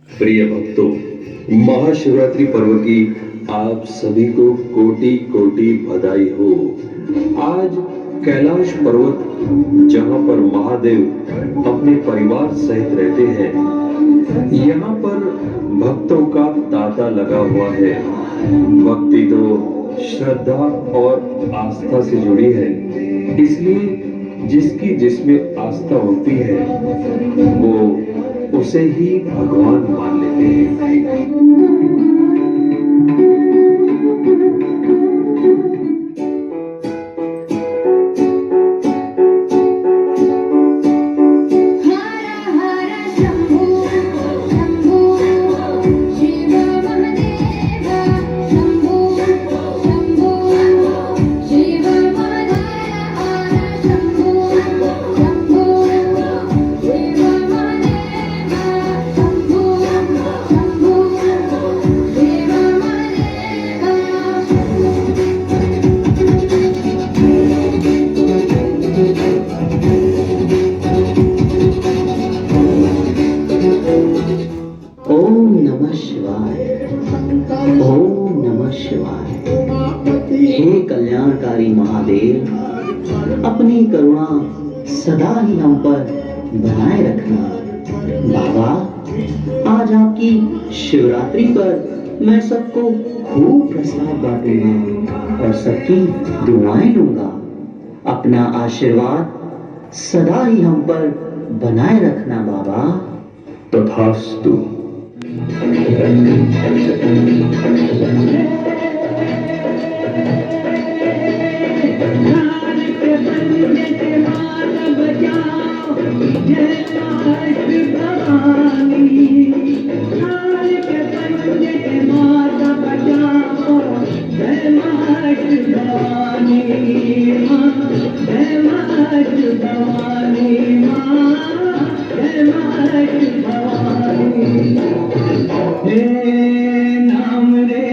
प्रिय भक्तों, महाशिवरात्रि पर्व की आप सभी को कोटि कोटि बधाई हो। आज कैलाश पर्वत, जहां पर महादेव अपने परिवार सहित रहते हैं, यहाँ पर भक्तों का तांता लगा हुआ है। भक्ति तो श्रद्धा और आस्था से जुड़ी है, इसलिए जिसकी जिसमें आस्था होती है वो उसे ही भगवान मान लेते हैं। ओम नमः शिवाय। ओम नमः शिवाय। हे कल्याणकारी महादेव, अपनी करुणा सदा ही हम पर बनाए रखना। बाबा, आज आपकी शिवरात्रि पर मैं सबको खूब प्रसाद बांटूंगा और सबकी दुआएं लूंगा। अपना आशीर्वाद सदा ही हम पर बनाए रखना बाबा। तथास्तु। नाम रे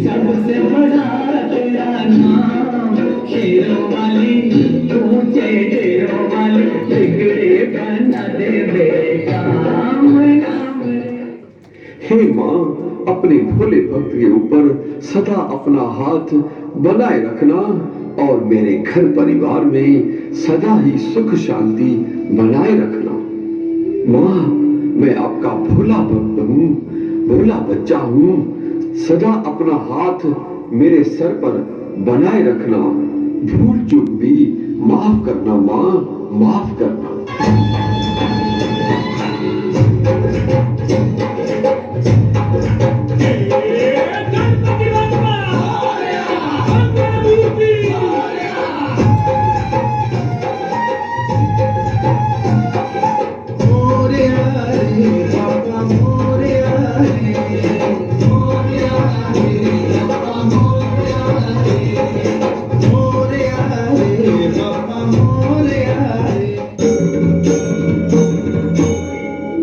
सबसे बड़ा तेरा नाम, शेरों वाली ऊंचे डेरों वाली बिगड़े बना दे बेकाम। नाम हे माँ, अपने भोले भक्त के ऊपर सदा अपना हाथ बनाए रखना और मेरे घर परिवार में सदा ही सुख शांति बनाए रखना। माँ, मैं आपका भोला भक्त हूँ, भोला बच्चा हूँ। सदा अपना हाथ मेरे सर पर बनाए रखना। भूल चूक भी माफ करना माँ, माफ करना।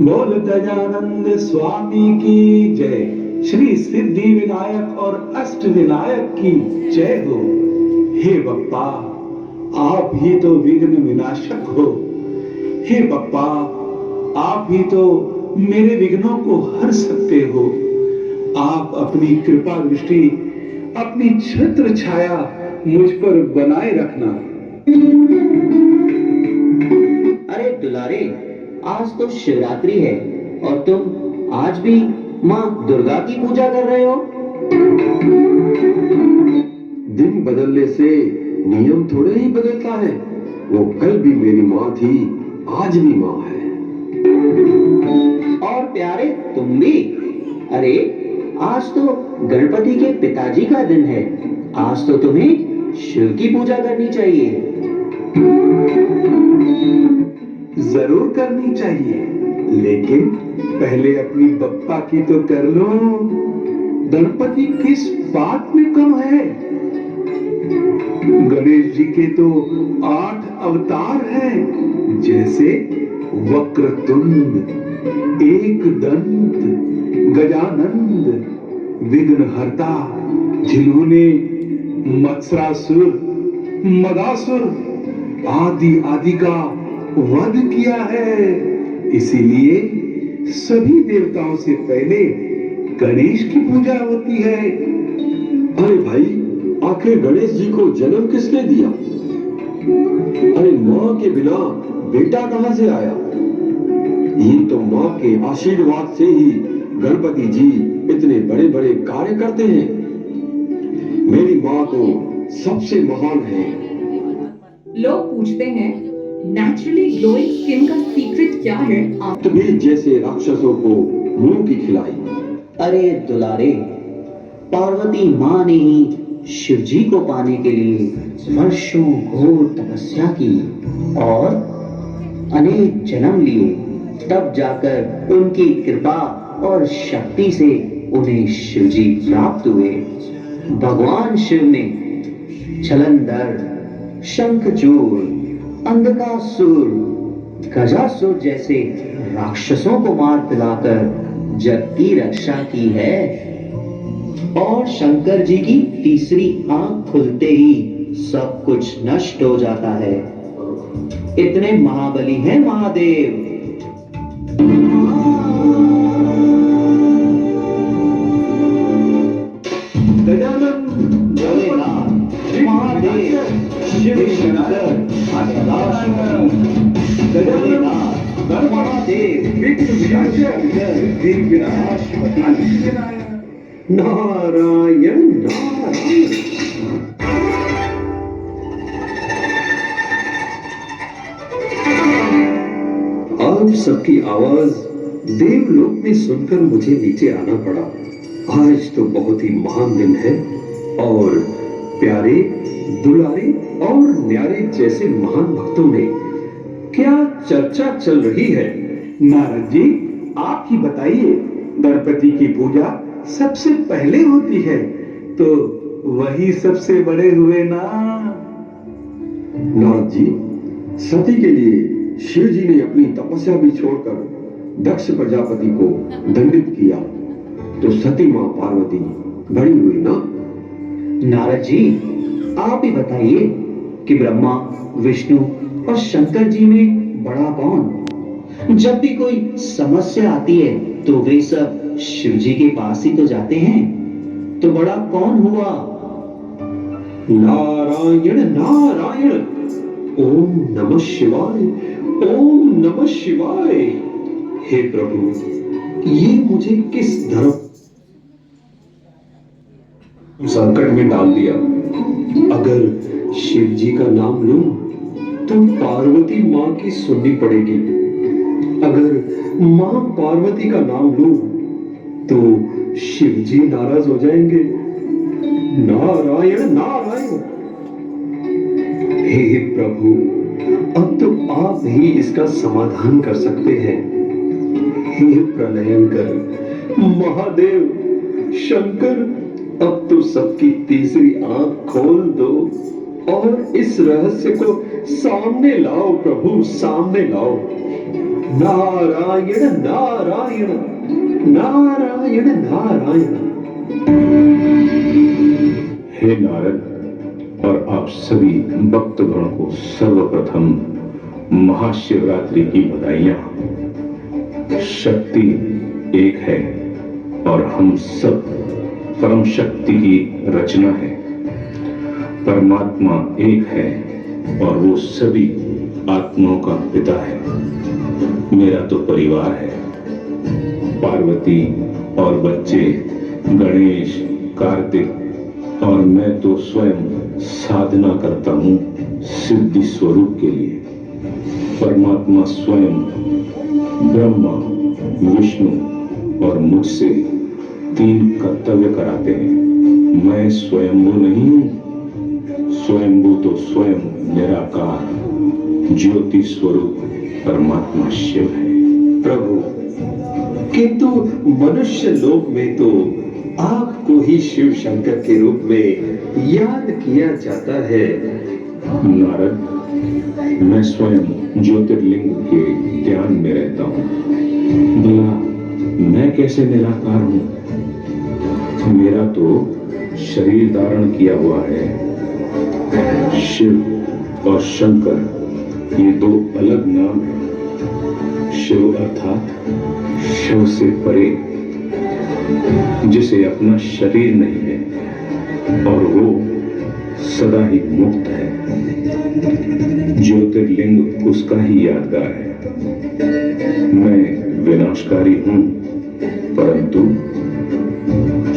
बोल गजानंद स्वामी की जय। श्री सिद्धि विनायक और अष्ट विनायक की जय हो। हे बप्पा, आप ही तो विघ्न विनाशक हो। हे बप्पा, आप ही तो मेरे विघ्नों को हर सकते हो। आप अपनी कृपा दृष्टि, अपनी छत्र छाया मुझ पर बनाए रखना। अरे दुलारे, आज तो शिवरात्रि है और तुम आज भी माँ दुर्गा की पूजा कर रहे हो। दिन बदलने से नियम थोड़े ही बदलता है। वो कल भी मेरी माँ थी, आज भी माँ है। और प्यारे तुम भी। अरे, आज तो गणपति के पिताजी का दिन है। आज तो तुम्हें शिव की पूजा करनी चाहिए। जरूर करनी चाहिए, लेकिन पहले अपनी बप्पा की तो कर लो। गणपति किस बात में कम है? गणेश जी के तो 8 अवतार हैं। जैसे वक्रतुंड, एकदंत, गजानंद, विघ्नहर्ता, जिन्होंने मत्सरासुर, मदासुर आदि आदि का वध किया है। इसीलिए सभी देवताओं से पहले गणेश की पूजा होती है। अरे भाई, आखिर गणेश जी को जन्म किसने दिया? अरे माँ के बिना बेटा कहां से आया? ये तो माँ के आशीर्वाद से ही गणपति जी इतने बड़े बड़े कार्य करते हैं। मेरी माँ तो सबसे महान है। लोग पूछते हैं नेचुरली ग्लोइंग स्किन का सीक्रेट क्या है? तुम्हें जैसे राक्षसों को मुंह की खिलाई। अरे दुलारे, पार्वती माँ ने ही शिवजी को पाने के लिए वर्षों घोर तपस्या की और अनेक जन्म लिए, तब जाकर उनकी कृपा और शक्ति से उन्हें शिवजी प्राप्त हुए। भगवान शिव ने छलंदर, शंखचूड़, अंधकासुर, गजासुर जैसे राक्षसों को मार दिलाकर जग की रक्षा की है। और शंकर जी की तीसरी आंख खुलते ही सब कुछ नष्ट हो जाता है। इतने महाबली हैं महादेव। गजानन, भोलेनाथ, महादेव, शिव शंकर, सदाशिव, भोलेनाथ, महादेव, विघ्न विनाशक, विघ्न विनाशपति, नारायण नारायण। आप सबकी आवाज देवलोक में सुनकर मुझे नीचे आना पड़ा। आज तो बहुत ही महान दिन है और प्यारे, दुलारे और न्यारे जैसे महान भक्तों में क्या चर्चा चल रही है? नारद जी, आप ही बताइए, गणपति की पूजा सबसे पहले होती है तो वही सबसे बड़े हुए ना। नारद जी, सती के लिए शिव जी ने अपनी तपस्या भी छोड़कर दक्ष प्रजापति को दंडित किया, तो सती मां पार्वती बड़ी हुई ना। नारद जी, आप ही बताइए कि ब्रह्मा, विष्णु और शंकर जी में बड़ा कौन? जब भी कोई समस्या आती है तो वे सब शिव जी के पास ही तो जाते हैं, तो बड़ा कौन हुआ? नारायण नारायण, ओम नमः शिवाय, ओम नमः शिवाय। हे प्रभु, ये मुझे किस धर्म संकट में डाल दिया? अगर शिव जी का नाम लूं तो पार्वती मां की सुननी पड़ेगी। अगर मां पार्वती का नाम लूं तो शिव जी नाराज हो जाएंगे। नारायण नारायण। हे प्रभु, अब तो आप ही इसका समाधान कर सकते हैं। हे प्रलयंकर, महादेव, शंकर, अब तो सबकी तीसरी आंख खोल दो और इस रहस्य को सामने लाओ प्रभु, सामने लाओ। नारायण नारायण, नारायण नारायण। हे नारद और आप सभी भक्तगण को सर्वप्रथम महाशिवरात्रि की बधाइयां। शक्ति एक है और हम सब परम शक्ति की रचना है। परमात्मा एक है और वो सभी आत्माओं का पिता है। मेरा तो परिवार है, पार्वती और बच्चे, गणेश, कार्तिक, और मैं तो स्वयं साधना करता हूँ सिद्धि स्वरूप के लिए। परमात्मा स्वयं ब्रह्मा, विष्णु और मुझसे 3 कर्तव्य कराते हैं। मैं स्वयंभू नहीं हूँ, स्वयंभू तो स्वयं निराकार ज्योति स्वरूप परमात्मा शिव है। प्रभु, किंतु मनुष्य लोक में तो आपको ही शिव शंकर के रूप में याद किया जाता है। नारद, मैं स्वयं ज्योतिर्लिंग के ध्यान में रहता हूँ। भला मैं कैसे निराकार हूँ? मेरा तो शरीर धारण किया हुआ है। शिव और शंकर ये दो अलग नाम हैं। शिव अर्थात शिव से परे, जिसे अपना शरीर नहीं है और वो सदा ही मुक्त है। ज्योतिर्लिंग उसका ही यादगार है। मैं विनाशकारी हूं, परंतु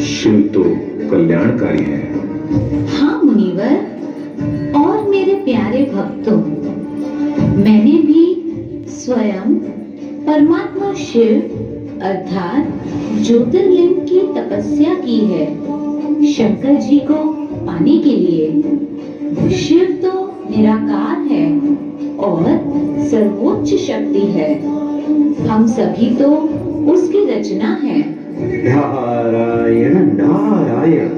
शिव तो कल्याणकारी है। हाँ मुनिवर और मेरे प्यारे भक्तों, मैंने भी स्वयं परमात्मा शिव अर्थात ज्योतिर्लिंग की तपस्या की है शंकर जी को पाने के लिए। शिव तो निराकार है और सर्वोच्च शक्ति है। हम सभी तो उसकी रचना है। नारायण नारायण।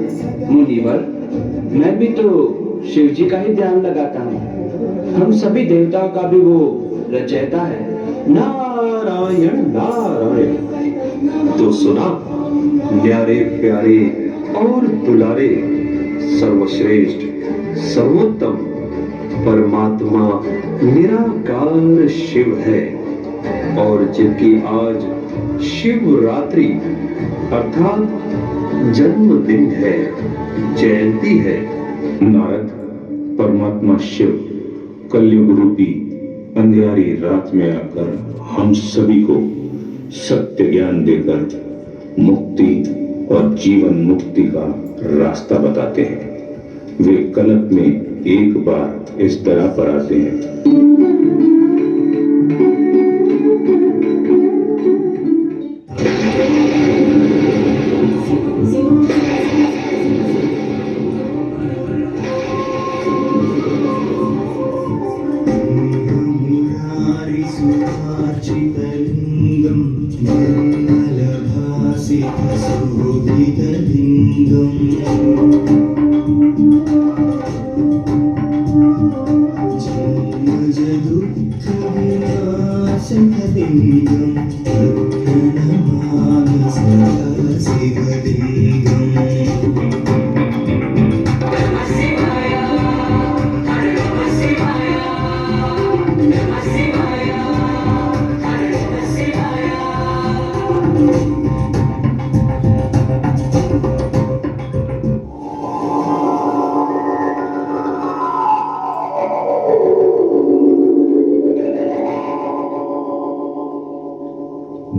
मुनिवर, मैं भी तो शिव जी का ही ध्यान लगाता हूँ। हम सभी देवताओं का भी वो रचयिता है। नारायण नारायण। तो सुना न्यारे प्यारे और दुलारे सर्वश्रेष्ठ सर्वोत्तम परमात्मा निराकार शिव है, और जिनकी आज शिवरात्रि अर्थात जन्मदिन है, जयंती है। नारद, परमात्मा शिव कलयुग रूपी अंधियारी रात में आकर हम सभी को सत्य ज्ञान देकर मुक्ति और जीवन मुक्ति का रास्ता बताते हैं। वे कल्प में एक बार इस तरह पर आते हैं।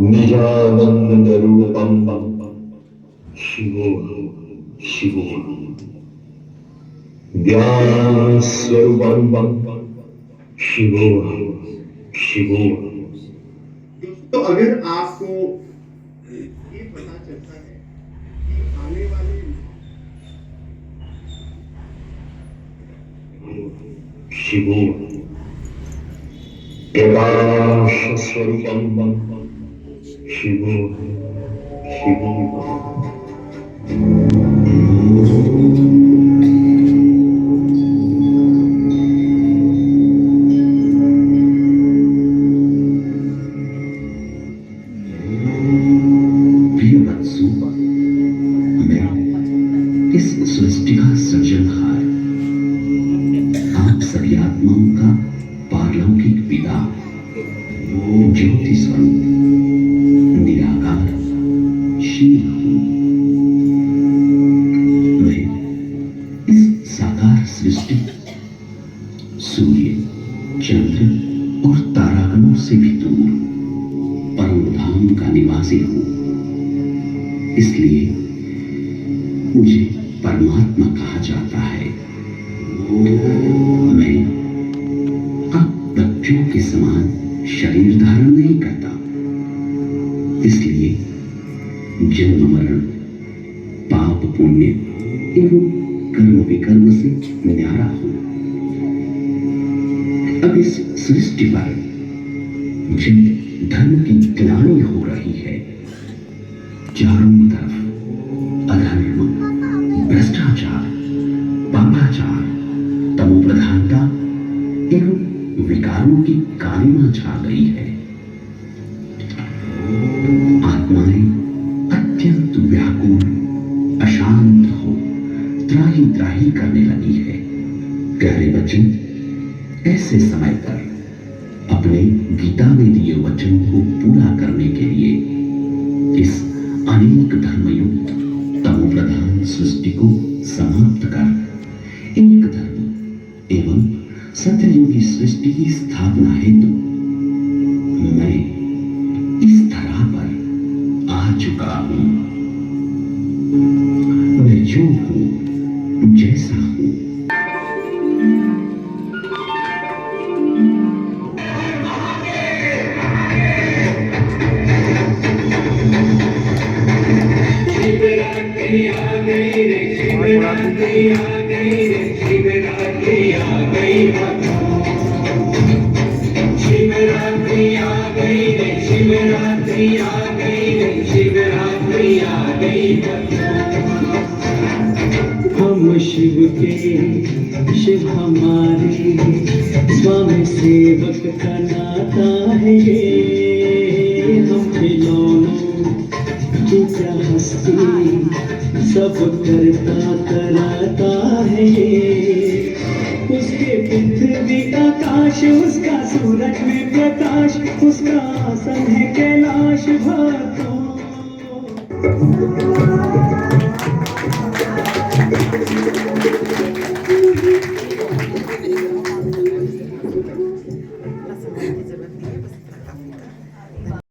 निजानंद रूपम शिवोहम शिवोहम ज्ञान स्वरूपम शिवोहम शिवोहम। तो अगर आपको ये पता चलता है कि आने वाले शिवोहम प्रकाश स्वरूपम शिवोहम शिवोहम। प्रिय वत्सु, मैं इस सृष्टि का सृजनहार, आप सभी आत्माओं का पारलौकिक पिता, ज्योति स्वरूप निराकार शिव हूं। मैं इस साकार सृष्टि सूर्य, चंद्र और तारागणों से भी दूर परम धाम का निवासी हूं। इसलिए मुझे परमात्मा कहा जाता है। मैं अब बच्चों के समान शरीर धारण नहीं करता, इसलिए जन्म मरण, पाप पुण्य एवं कर्म विकर्म से न्यारा हूं। अब इस सृष्टि पर जब धर्म की ग्लानि हो रही है, चारों तरफ अधर्म, भ्रष्टाचार, पापाचार, तमोप्रधानता एवं छा गई है। आत्माएं अत्यंत व्याकुल, अशांत हो त्राही त्राही करने लगी है। प्यारे बच्चों, ऐसे समय पर अपने गीता में दिए वचन को पूरा करने के लिए इस अनेक धर्मयुक्त तमोप्रधान सृष्टि को समाप्त कर एक धर्म एवं सत्ययुगी सृष्टि की स्थापना हेतु मैं इस धरा पर आ चुका हूं। मैं जो हूं, जैसा हूं, हम शिव के, शिव हमारे, स्वामी सेवक का नाता है ये। हम खिलौनों की क्या हस्ती, सब करता कराता है ये। उसके पृथ्वी आकाश, उसका सूरज में प्रकाश, उसका आसन है कैलाश भक्तों।